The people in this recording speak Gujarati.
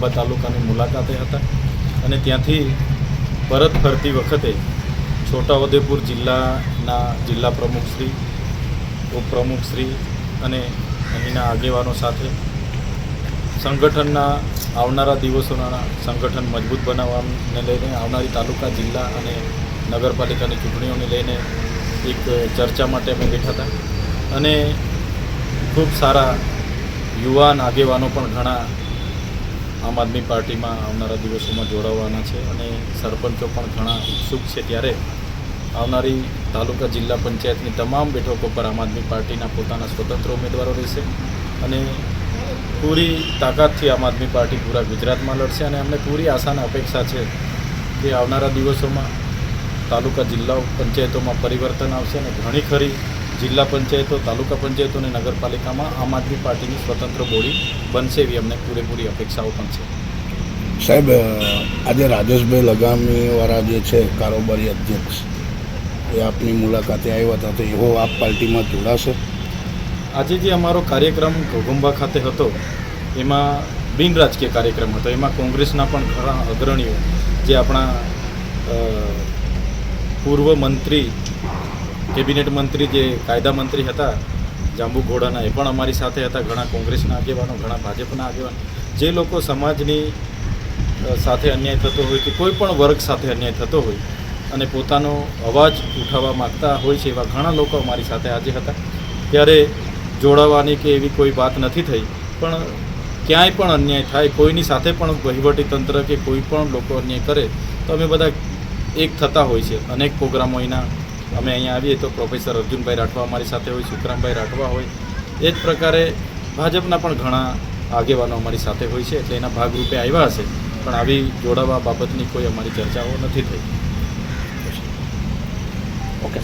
ખાંભા તાલુકાની મુલાકાતે હતા અને ત્યાંથી પરત ફરતી વખતે છોટાઉદેપુર જિલ્લાના જિલ્લા પ્રમુખશ્રી, ઉપપ્રમુખશ્રી અને અહીંના આગેવાનો સાથે સંગઠનના આવનારા દિવસોના સંગઠન મજબૂત બનાવવાને લઈને આવનારી તાલુકા, જિલ્લા અને નગરપાલિકાની ચૂંટણીઓને લઈને એક ચર્ચા માટે અમે બેઠા હતા અને ખૂબ સારા યુવાન આગેવાનો પણ ઘણા આમ આદમી પાર્ટીમાં આવનારા દિવસોમાં જોડાવાના છે અને સરપંચો પણ ઘણા ઉત્સુક છે. ત્યારે આવનારી તાલુકા, જિલ્લા પંચાયતની તમામ બેઠકો પર આમ આદમી પાર્ટીના પોતાના સ્વતંત્ર ઉમેદવારો રહેશે અને પૂરી તાકાતથી આમ આદમી પાર્ટી પૂરા ગુજરાતમાં લડશે અને અમને પૂરી આશા અને અપેક્ષા છે કે આવનારા દિવસોમાં તાલુકા, જિલ્લા પંચાયતોમાં પરિવર્તન આવશે અને ઘણી ખરી જિલ્લા પંચાયતો, તાલુકા પંચાયતો અને નગરપાલિકામાં આમ આદમી પાર્ટીની સ્વતંત્ર બોડી બનશે એવી અમને પૂરેપૂરી અપેક્ષાઓ પણ છે. સાહેબ, આજે રાજેશભાઈ લગામીવાળા જે છે કારોબારી અધ્યક્ષ, એ આપની મુલાકાતે આવ્યા હતા, તો એવો આપ પાર્ટીમાં જોડાશે? આજે જે અમારો કાર્યક્રમ ઘોઘંબા ખાતે હતો એમાં બિન રાજકીય કાર્યક્રમ હતો. એમાં કોંગ્રેસના પણ ઘણા અગ્રણીઓ, જે આપણા પૂર્વ મંત્રી, કેબિનેટ મંત્રી, જે કાયદા મંત્રી હતા જાંબુ ઘોડાના, એ પણ અમારી સાથે હતા. ઘણા કોંગ્રેસના આગેવાનો, ઘણા ભાજપના આગેવાનો, જે લોકો સમાજની સાથે અન્યાય થતો હોય કે કોઈ પણ વર્ગ સાથે અન્યાય થતો હોય અને પોતાનો અવાજ ઉઠાવવા માગતા હોય છે, એવા ઘણા લોકો અમારી સાથે આજે હતા. ત્યારે જોડાવાની કે એવી કોઈ વાત નથી થઈ, પણ ક્યાંય પણ અન્યાય થાય, કોઈની સાથે પણ વહીવટીતંત્ર કે કોઈ પણ લોકો અન્યાય કરે તો અમે બધા એક થતા હોય છે. અનેક પ્રોગ્રામો એના અમે અહીંયા આવીએ તો પ્રોફેસર અર્જુનભાઈ રાઠવા અમારી સાથે હોય, સુખરામભાઈ રાઠવા હોય, એ જ પ્રકારે ભાજપના પણ ઘણા આગેવાનો અમારી સાથે હોય છે. એટલે એના ભાગરૂપે આવ્યા હશે, પણ આવી જોડાવા બાબતની કોઈ અમારી ચર્ચાઓ નથી થઈ. ઓકે.